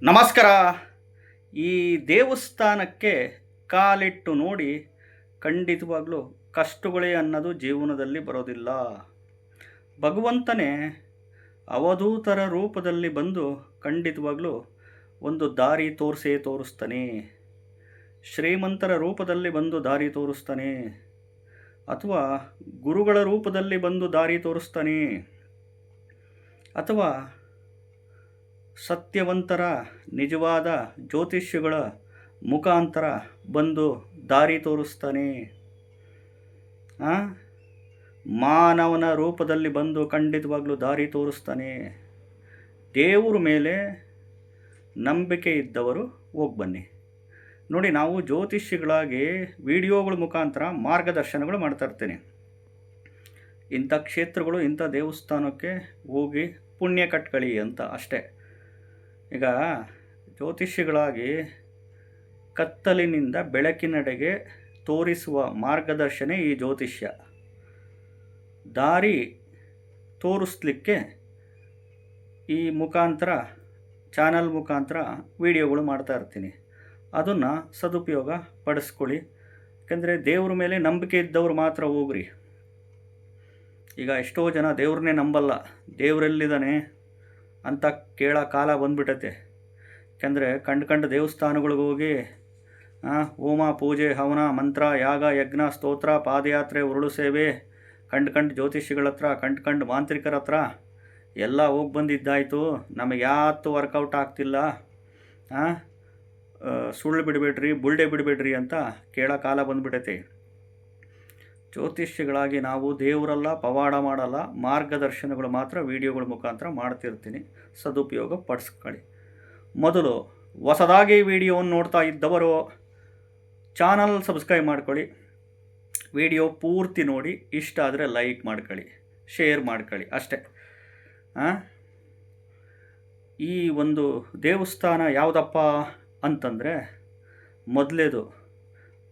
ನಮಸ್ಕಾರ. ಈ ದೇವಸ್ಥಾನಕ್ಕೆ ಕಾಲಿಟ್ಟು ನೋಡಿ ಖಂಡಿತವಾಗ್ಲೂ ಕಷ್ಟಗಳೇ ಅನ್ನೋದು ಜೀವನದಲ್ಲಿ ಬರೋದಿಲ್ಲ. ಭಗವಂತನೇ ಅವಧೂತರ ರೂಪದಲ್ಲಿ ಬಂದು ಖಂಡಿತವಾಗ್ಲೂ ಒಂದು ದಾರಿ ತೋರಿಸ್ತಾನೆ. ಶ್ರೀಮಂತರ ರೂಪದಲ್ಲಿ ಬಂದು ದಾರಿ ತೋರಿಸ್ತಾನೆ, ಅಥವಾ ಗುರುಗಳ ರೂಪದಲ್ಲಿ ಬಂದು ದಾರಿ ತೋರಿಸ್ತಾನೆ, ಅಥವಾ ಸತ್ಯವಂತರ ನಿಜವಾದ ಜ್ಯೋತಿಷ್ಯಗಳ ಮುಖಾಂತರ ಬಂದು ದಾರಿ ತೋರಿಸ್ತಾನೆ. ಮಾನವನ ರೂಪದಲ್ಲಿ ಬಂದು ಖಂಡಿತವಾಗ್ಲೂ ದಾರಿ ತೋರಿಸ್ತಾನೆ. ದೇವರ ಮೇಲೆ ನಂಬಿಕೆ ಇದ್ದವರು ಹೋಗಿ ಬನ್ನಿ. ನೋಡಿ, ನಾವು ಜ್ಯೋತಿಷ್ಯಗಳಾಗಿ ವಿಡಿಯೋಗಳ ಮುಖಾಂತರ ಮಾರ್ಗದರ್ಶನಗಳು ಮಾಡ್ತಾ ಇರ್ತೀನಿ. ಇಂಥ ಕ್ಷೇತ್ರಗಳು, ಇಂಥ ದೇವಸ್ಥಾನಕ್ಕೆ ಹೋಗಿ ಪುಣ್ಯ ಕಟ್ಕೊಳ್ಳಿ ಅಂತ ಅಷ್ಟೇ. ಈಗ ಜ್ಯೋತಿಷ್ಯಗಳಾಗಿ ಕತ್ತಲಿನಿಂದ ಬೆಳಕಿನೆಡೆಗೆ ತೋರಿಸುವ ಮಾರ್ಗದರ್ಶನ ಈ ಜ್ಯೋತಿಷ್ಯ. ದಾರಿ ತೋರಿಸ್ಲಿಕ್ಕೆ ಈ ಮುಖಾಂತರ, ಚಾನಲ್ ಮುಖಾಂತರ ವಿಡಿಯೋಗಳು ಮಾಡ್ತಾ ಇರ್ತೀನಿ. ಅದನ್ನು ಸದುಪಯೋಗ ಪಡಿಸ್ಕೊಳ್ಳಿ. ಯಾಕೆಂದರೆ ದೇವ್ರ ಮೇಲೆ ನಂಬಿಕೆ ಇದ್ದವ್ರು ಮಾತ್ರ ಹೋಗ್ರಿ. ಈಗ ಎಷ್ಟೋ ಜನ ದೇವ್ರನ್ನೇ ನಂಬಲ್ಲ, ದೇವರೆಲ್ಲಿದ್ದಾನೆ ಅಂತ ಕೇಳೋ ಕಾಲ ಬಂದ್ಬಿಟ್ಟೈತೆ. ಯಾಕೆಂದರೆ ಕಂಡು ದೇವಸ್ಥಾನಗಳಿಗೆ ಹೋಗಿ ಹೋಮ, ಪೂಜೆ, ಹವನ, ಮಂತ್ರ, ಯಾಗ, ಯಜ್ಞ, ಸ್ತೋತ್ರ, ಪಾದಯಾತ್ರೆ, ಉರುಳು ಸೇವೆ, ಕಂಡು ಜ್ಯೋತಿಷಿಗಳ ಹತ್ರ, ಕಂಡು ಮಾಂತ್ರಿಕರ ಹತ್ರ ಎಲ್ಲ ಹೋಗಿ ಬಂದಿದ್ದಾಯಿತು, ನಮಗೆ ಯಾವತ್ತೂ ವರ್ಕೌಟ್ ಆಗ್ತಿಲ್ಲ, ಸುಳ್ಳು ಬಿಡಬೇಡ್ರಿ, ಬುಳ್ಳೆ ಬಿಡಬೇಡ್ರಿ ಅಂತ ಕೇಳೋ ಕಾಲ ಬಂದ್ಬಿಟ್ಟೈತೆ. ಜ್ಯೋತಿಷ್ಯಗಳಾಗಿ ನಾವು ದೇವರೆಲ್ಲ ಪವಾಡ ಮಾಡಲ್ಲ, ಮಾರ್ಗದರ್ಶನಗಳು ಮಾತ್ರ ವಿಡಿಯೋಗಳ ಮುಖಾಂತರ ಮಾಡ್ತಿರ್ತೀನಿ. ಸದುಪಯೋಗ ಪಡಿಸ್ಕೊಳ್ಳಿ. ಮೊದಲು ಹೊಸದಾಗಿ ವಿಡಿಯೋವನ್ನು ನೋಡ್ತಾ ಇದ್ದವರು ಚಾನಲ್ ಸಬ್ಸ್ಕ್ರೈಬ್ ಮಾಡ್ಕೊಳ್ಳಿ. ವಿಡಿಯೋ ಪೂರ್ತಿ ನೋಡಿ, ಇಷ್ಟ ಆದರೆ ಲೈಕ್ ಮಾಡ್ಕೊಳ್ಳಿ, ಶೇರ್ ಮಾಡ್ಕೊಳ್ಳಿ ಅಷ್ಟೇ. ಈ ಒಂದು ದೇವಸ್ಥಾನ ಯಾವುದಪ್ಪ ಅಂತಂದರೆ, ಮೊದಲೇದು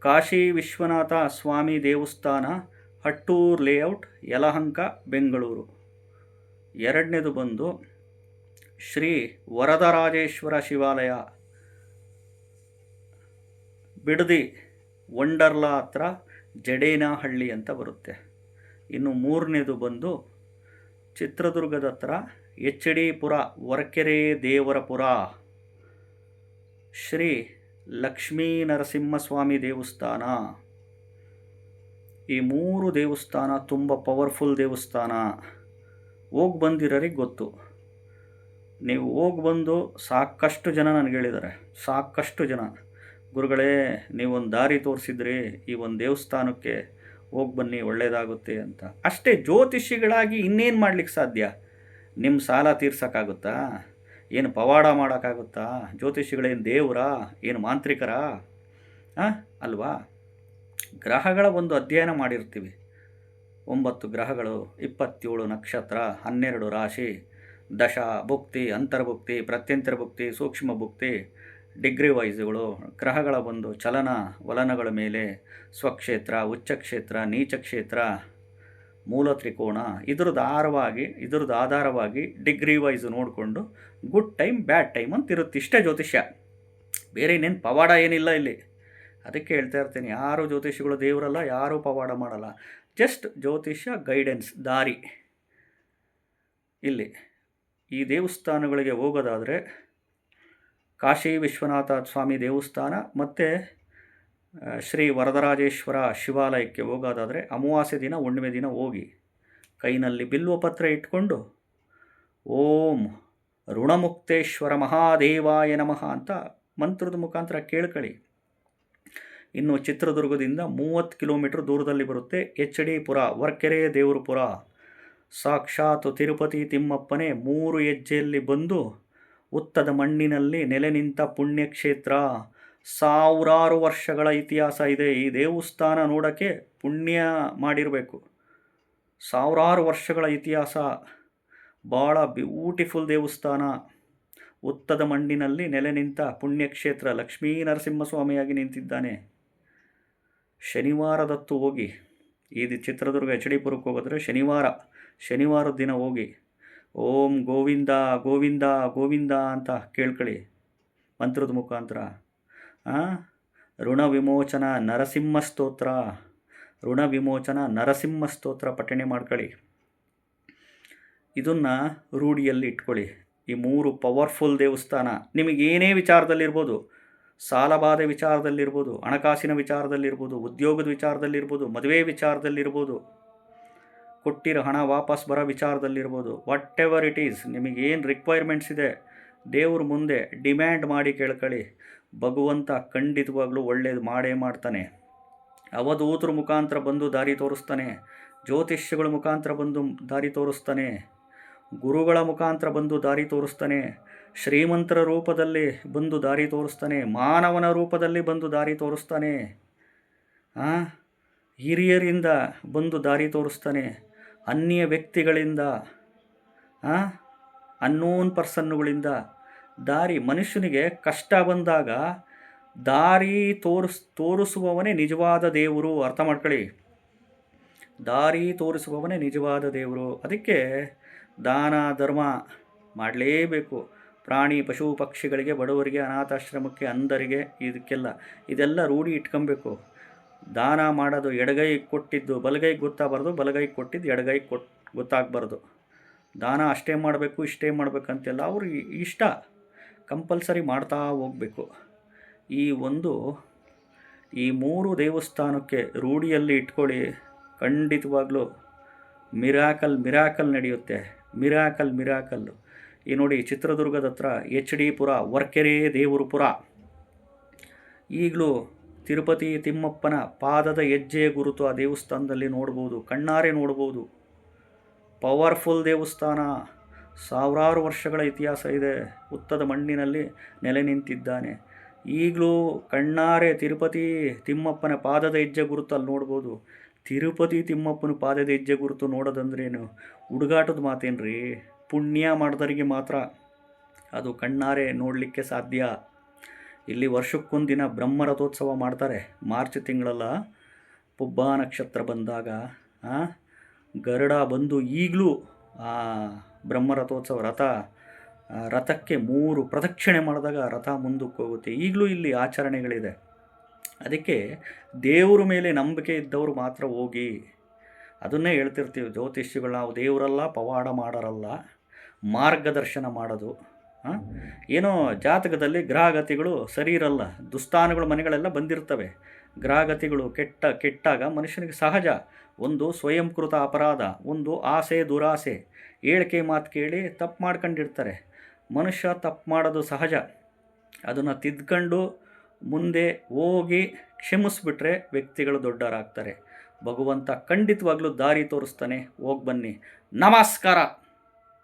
ಕಾಶಿ ವಿಶ್ವನಾಥ ಸ್ವಾಮಿ ದೇವಸ್ಥಾನ, ಹಟ್ಟೂರು ಲೇಔಟ್, ಯಲಹಂಕ, ಬೆಂಗಳೂರು. ಎರಡನೇದು ಬಂದು ಶ್ರೀ ವರದರಾಜೇಶ್ವರ ಶಿವಾಲಯ, ಬಿಡದಿ ವಂಡರ್ಲಾ ಹತ್ರ ಜಡೇನಹಳ್ಳಿ ಅಂತ ಬರುತ್ತೆ. ಇನ್ನು ಮೂರನೇದು ಬಂದು ಚಿತ್ರದುರ್ಗದ ಹತ್ರ ಎಚ್ ಡಿ ಪುರ, ವರ್ಕೆರೆ ದೇವರಪುರ, ಶ್ರೀ ಲಕ್ಷ್ಮೀ ನರಸಿಂಹಸ್ವಾಮಿ ದೇವಸ್ಥಾನ. ಈ ಮೂರು ದೇವಸ್ಥಾನ ತುಂಬ ಪವರ್ಫುಲ್ ದೇವಸ್ಥಾನ. ಹೋಗಿ ಬಂದಿರೋರಿಗೆ ಗೊತ್ತು. ನೀವು ಹೋಗಿ ಬಂದು ಸಾಕಷ್ಟು ಜನ ನನಗೆ ಹೇಳಿದ್ದಾರೆ, ಸಾಕಷ್ಟು ಜನ, ಗುರುಗಳೇ ನೀವೊಂದು ದಾರಿ ತೋರಿಸಿದ್ರಿ, ಈ ಒಂದು ದೇವಸ್ಥಾನಕ್ಕೆ ಹೋಗಿ ಬನ್ನಿ ಒಳ್ಳೆಯದಾಗುತ್ತೆ ಅಂತ. ಅಷ್ಟೇ. ಜ್ಯೋತಿಷಿಗಳಾಗಿ ಇನ್ನೇನು ಮಾಡ್ಲಿಕ್ಕೆ ಸಾಧ್ಯ? ನಿಮ್ಮ ಸಾಲ ತೀರ್ಸೋಕ್ಕಾಗುತ್ತಾ? ಏನು ಪವಾಡ ಮಾಡೋಕ್ಕಾಗುತ್ತಾ? ಜ್ಯೋತಿಷಿಗಳೇನು ದೇವರಾ? ಏನು ಮಾಂತ್ರಿಕರಾ? ಅಲ್ವಾ? ಗ್ರಹಗಳ ಒಂದು ಅಧ್ಯಯನ ಮಾಡಿರ್ತೀವಿ. 9 ಗ್ರಹಗಳು, 27 ನಕ್ಷತ್ರ, 12 ರಾಶಿ, ದಶ ಭುಕ್ತಿ, ಅಂತರ್ಭುಕ್ತಿ, ಪ್ರತ್ಯಂತರ್ಭುಕ್ತಿ, ಸೂಕ್ಷ್ಮ ಭುಕ್ತಿ, ಡಿಗ್ರಿ ವೈಸ್ಗಳು, ಗ್ರಹಗಳ ಒಂದು ಚಲನ ವಲನಗಳ ಮೇಲೆ ಸ್ವಕ್ಷೇತ್ರ, ಉಚ್ಚಕ್ಷೇತ್ರ, ನೀಚಕ್ಷೇತ್ರ, ಮೂಲ ತ್ರಿಕೋಣ, ಇದರದ್ದು ಆಧಾರವಾಗಿ ಡಿಗ್ರಿ ವೈಸ್ ನೋಡಿಕೊಂಡು ಗುಡ್ ಟೈಮ್, ಬ್ಯಾಡ್ ಟೈಮ್ ಅಂತ ಇರುತ್ತೆ. ಇಷ್ಟೇ ಜ್ಯೋತಿಷ್ಯ, ಬೇರೆ ಇನ್ನೇನು ಪವಾಡ ಏನಿಲ್ಲ ಇಲ್ಲಿ. ಅದಕ್ಕೆ ಹೇಳ್ತಾ ಇರ್ತೀನಿ, ಯಾರು ಜ್ಯೋತಿಷಿಗಳು ದೇವರಲ್ಲ, ಯಾರೂ ಪವಾಡ ಮಾಡಲ್ಲ. ಜಸ್ಟ್ ಜ್ಯೋತಿಷ್ಯ ಗೈಡೆನ್ಸ್, ದಾರಿ. ಇಲ್ಲಿ ಈ ದೇವಸ್ಥಾನಗಳಿಗೆ ಹೋಗೋದಾದರೆ ಕಾಶಿ ವಿಶ್ವನಾಥ ಸ್ವಾಮಿ ದೇವಸ್ಥಾನ ಮತ್ತು ಶ್ರೀ ವರದರಾಜೇಶ್ವರ ಶಿವಾಲಯಕ್ಕೆ ಹೋಗೋದಾದರೆ ಅಮಾವಾಸ್ಯೆ ದಿನ, ಹುಣ್ಣಿಮೆ ದಿನ ಹೋಗಿ ಕೈನಲ್ಲಿ ಬಿಲ್ವಪತ್ರ ಇಟ್ಕೊಂಡು ಓಂ ಋಣಮುಕ್ತೇಶ್ವರ ಮಹಾದೇವಾಯ ನಮಃ ಅಂತ ಮಂತ್ರದ ಮುಖಾಂತರ ಕೇಳ್ಕೊಳ್ಳಿ. ಇನ್ನು ಚಿತ್ರದುರ್ಗದಿಂದ 30 ಕಿಲೋಮೀಟರ್ ದೂರದಲ್ಲಿ ಬರುತ್ತೆ ಎಚ್ ಡಿ ಪುರ, ವರ್ಕೆರೆ ದೇವರಪುರ. ಸಾಕ್ಷಾತ್ ತಿರುಪತಿ ತಿಮ್ಮಪ್ಪನೇ 3 ಹೆಜ್ಜೆಯಲ್ಲಿ ಬಂದು ಉತ್ತದ ಮಣ್ಣಿನಲ್ಲಿ ನೆಲೆ ನಿಂತ ಪುಣ್ಯಕ್ಷೇತ್ರ. ಸಾವಿರಾರು ವರ್ಷಗಳ ಇತಿಹಾಸ ಇದೆ. ಈ ದೇವಸ್ಥಾನ ನೋಡೋಕ್ಕೆ ಪುಣ್ಯ ಮಾಡಿರಬೇಕು. ಸಾವಿರಾರು ವರ್ಷಗಳ ಇತಿಹಾಸ, ಭಾಳ ಬ್ಯೂಟಿಫುಲ್ ದೇವಸ್ಥಾನ. ಉತ್ತದ ಮಣ್ಣಿನಲ್ಲಿ ನೆಲೆ ನಿಂತ ಪುಣ್ಯಕ್ಷೇತ್ರ. ಲಕ್ಷ್ಮೀ ನರಸಿಂಹಸ್ವಾಮಿಯಾಗಿ ನಿಂತಿದ್ದಾನೆ. ಶನಿವಾರದತ್ತು ಹೋಗಿ, ಇದು ಚಿತ್ರದುರ್ಗ ಎಚ್ ಡಿ ಪುರಕ್ಕೆ ಹೋಗಿದ್ರೆ ಶನಿವಾರದ ದಿನ ಹೋಗಿ ಓಂ ಗೋವಿಂದ ಗೋವಿಂದ ಗೋವಿಂದ ಅಂತ ಕೇಳ್ಕೊಳ್ಳಿ. ಮಂತ್ರದ ಮುಖಾಂತರ. ಋಣ ವಿಮೋಚನ ನರಸಿಂಹ ಸ್ತೋತ್ರ, ಋಣ ವಿಮೋಚನ ನರಸಿಂಹ ಸ್ತೋತ್ರ ಪಠಣೆ ಮಾಡ್ಕೊಳ್ಳಿ. ಇದನ್ನು ರೂಢಿಯಲ್ಲಿ ಇಟ್ಕೊಳ್ಳಿ. ಈ 3 ಪವರ್ಫುಲ್ ದೇವಸ್ಥಾನ ನಿಮಗೇನೇ ವಿಚಾರದಲ್ಲಿರ್ಬೋದು, ಸಾಲಬಾಧೆ ವಿಚಾರದಲ್ಲಿರ್ಬೋದು, ಹಣಕಾಸಿನ ವಿಚಾರದಲ್ಲಿರ್ಬೋದು, ಉದ್ಯೋಗದ ವಿಚಾರದಲ್ಲಿರ್ಬೋದು, ಮದುವೆ ವಿಚಾರದಲ್ಲಿರ್ಬೋದು, ಕೊಟ್ಟಿರೋ ಹಣ ವಾಪಸ್ ಬರೋ ವಿಚಾರದಲ್ಲಿರ್ಬೋದು, ವಾಟ್ ಎವರ್ ಇಟ್ ಈಸ್, ನಿಮಗೇನು ರಿಕ್ವೈರ್ಮೆಂಟ್ಸ್ ಇದೆ ದೇವ್ರ ಮುಂದೆ ಡಿಮ್ಯಾಂಡ್ ಮಾಡಿ ಕೇಳ್ಕೊಳ್ಳಿ. ಭಗವಂತ ಖಂಡಿತವಾಗ್ಲೂ ಒಳ್ಳೇದು ಮಾಡೇ ಮಾಡ್ತಾನೆ. ಅವಧೂತರ ಮುಖಾಂತರ ಬಂದು ದಾರಿ ತೋರಿಸ್ತಾನೆ, ಜ್ಯೋತಿಷ್ಯಗಳ ಮುಖಾಂತರ ಬಂದು ದಾರಿ ತೋರಿಸ್ತಾನೆ, ಗುರುಗಳ ಮುಖಾಂತರ ಬಂದು ದಾರಿ ತೋರಿಸ್ತಾನೆ, ಶ್ರೀಮಂತರ ರೂಪದಲ್ಲಿ ಬಂದು ದಾರಿ ತೋರಿಸ್ತಾನೆ, ಮಾನವನ ರೂಪದಲ್ಲಿ ಬಂದು ದಾರಿ ತೋರಿಸ್ತಾನೆ, ಹಿರಿಯರಿಂದ ಬಂದು ದಾರಿ ತೋರಿಸ್ತಾನೆ, ಅನ್ಯ ವ್ಯಕ್ತಿಗಳಿಂದ, ಅನ್ನೋನ್ ಪರ್ಸನ್ನುಗಳಿಂದ ದಾರಿ. ಮನುಷ್ಯನಿಗೆ ಕಷ್ಟ ಬಂದಾಗ ದಾರಿ ತೋರಿಸುವವನೇ ನಿಜವಾದ ದೇವರು. ಅರ್ಥ ಮಾಡ್ಕೊಳ್ಳಿ, ದಾರಿ ತೋರಿಸುವವನೇ ನಿಜವಾದ ದೇವರು. ಅದಕ್ಕೆ ದಾನ ಧರ್ಮ ಮಾಡಲೇಬೇಕು. ಪ್ರಾಣಿ ಪಶು ಪಕ್ಷಿಗಳಿಗೆ, ಬಡವರಿಗೆ, ಅನಾಥಾಶ್ರಮಕ್ಕೆ, ಅಂಧರಿಗೆ, ಇದೆಲ್ಲ ರೂಢಿ ಇಟ್ಕೊಬೇಕು. ದಾನ ಮಾಡೋದು ಎಡಗೈ ಕೊಟ್ಟಿದ್ದು ಬಲಗೈಗೆ ಗೊತ್ತಾಗಬಾರ್ದು, ಬಲಗೈ ಕೊಟ್ಟಿದ್ದು ಎಡಗೈ ಗೊತ್ತಾಗಬಾರ್ದು. ದಾನ ಅಷ್ಟೇ ಮಾಡಬೇಕು ಇಷ್ಟೇ ಮಾಡಬೇಕಂತೆಲ್ಲ ಅವರು ಇಷ್ಟ, ಕಂಪಲ್ಸರಿ ಮಾಡ್ತಾ ಹೋಗಬೇಕು. ಈ 3 ದೇವಸ್ಥಾನಕ್ಕೆ ರೂಢಿಯಲ್ಲಿ ಇಟ್ಕೊಳ್ಳಿ. ಖಂಡಿತವಾಗ್ಲೂ ಮಿರಾಕಲ್ ನಡೆಯುತ್ತೆ. ಮಿರಾಕಲ್ಲು. ಈ ನೋಡಿ, ಚಿತ್ರದುರ್ಗದ ಹತ್ರ HD ಪುರ, ವರ್ಕೆರೆ ದೇವರ ಪುರ. ಈಗಲೂ ತಿರುಪತಿ ತಿಮ್ಮಪ್ಪನ ಪಾದದ ಹೆಜ್ಜೆಯ ಗುರುತು ಆ ದೇವಸ್ಥಾನದಲ್ಲಿ ನೋಡ್ಬೋದು, ಕಣ್ಣಾರೆ ನೋಡ್ಬೋದು. ಪವರ್ಫುಲ್ ದೇವಸ್ಥಾನ, ಸಾವಿರಾರು ವರ್ಷಗಳ ಇತಿಹಾಸ ಇದೆ. ಹುತ್ತದ ಮಣ್ಣಿನಲ್ಲಿ ನೆಲೆ ನಿಂತಿದ್ದಾನೆ. ಈಗಲೂ ಕಣ್ಣಾರೆ ತಿರುಪತಿ ತಿಮ್ಮಪ್ಪನ ಪಾದದ ಹೆಜ್ಜೆ ಗುರುತು ಅಲ್ಲಿ ನೋಡ್ಬೋದು. ತಿರುಪತಿ ತಿಮ್ಮಪ್ಪನ ಪಾದದ ಹೆಜ್ಜೆ ಗುರುತು ನೋಡೋದಂದ್ರೇನು ಹುಡುಗಾಟದ ಮಾತೇನ್ರಿ? ಪುಣ್ಯ ಮಾಡಿದವರಿಗೆ ಮಾತ್ರ ಅದು ಕಣ್ಣಾರೆ ನೋಡಲಿಕ್ಕೆ ಸಾಧ್ಯ. ಇಲ್ಲಿ ವರ್ಷಕ್ಕೊಂದಿನ ಬ್ರಹ್ಮರಥೋತ್ಸವ ಮಾಡ್ತಾರೆ. ಮಾರ್ಚ್ ತಿಂಗಳಲ್ಲ, ಪುಬ್ಬ ನಕ್ಷತ್ರ ಬಂದಾಗ ಗರುಡ ಬಂದು ಈಗಲೂ ಬ್ರಹ್ಮರಥೋತ್ಸವ ರಥಕ್ಕೆ 3 ಪ್ರದಕ್ಷಿಣೆ ಮಾಡಿದಾಗ ರಥ ಮುಂದಕ್ಕೆ ಹೋಗುತ್ತೆ. ಈಗಲೂ ಇಲ್ಲಿ ಆಚರಣೆಗಳಿದೆ. ಅದಕ್ಕೆ ದೇವ್ರ ಮೇಲೆ ನಂಬಿಕೆ ಇದ್ದವರು ಮಾತ್ರ ಹೋಗಿ. ಅದನ್ನೇ ಹೇಳ್ತಿರ್ತೀವಿ ಜ್ಯೋತಿಷ್ಯಗಳು, ನಾವು ದೇವರಲ್ಲ, ಪವಾಡ ಮಾಡೋರಲ್ಲ, ಮಾರ್ಗದರ್ಶನ ಮಾಡೋದು. ಏನೋ ಜಾತಕದಲ್ಲಿ ಗ್ರಹಗತಿಗಳು ಸರಿ ಇರಲ್ಲ, ದುಸ್ಥಾನಗಳು ಮನೆಗಳೆಲ್ಲ ಬಂದಿರ್ತವೆ. ಗ್ರಹಗತಿಗಳು ಕೆಟ್ಟಾಗ ಮನುಷ್ಯನಿಗೆ ಸಹಜ ಒಂದು ಸ್ವಯಂಕೃತ ಅಪರಾಧ, ಒಂದು ಆಸೆ ದುರಾಸೆ, ಹೇಳಿಕೆ ಮಾತು ಕೇಳಿ ತಪ್ಪು ಮಾಡ್ಕೊಂಡಿರ್ತಾರೆ. ಮನುಷ್ಯ ತಪ್ಪು ಮಾಡೋದು ಸಹಜ. ಅದನ್ನು ತಿದ್ಕೊಂಡು ಮುಂದೆ ಹೋಗಿ ಕ್ಷಮಿಸ್ಬಿಟ್ರೆ ವ್ಯಕ್ತಿಗಳು ದೊಡ್ಡವರಾಗ್ತಾರೆ. ಭಗವಂತ ಖಂಡಿತವಾಗ್ಲೂ ದಾರಿ ತೋರಿಸ್ತಾನೆ. ಹೋಗಿ ಬನ್ನಿ. ನಮಸ್ಕಾರ.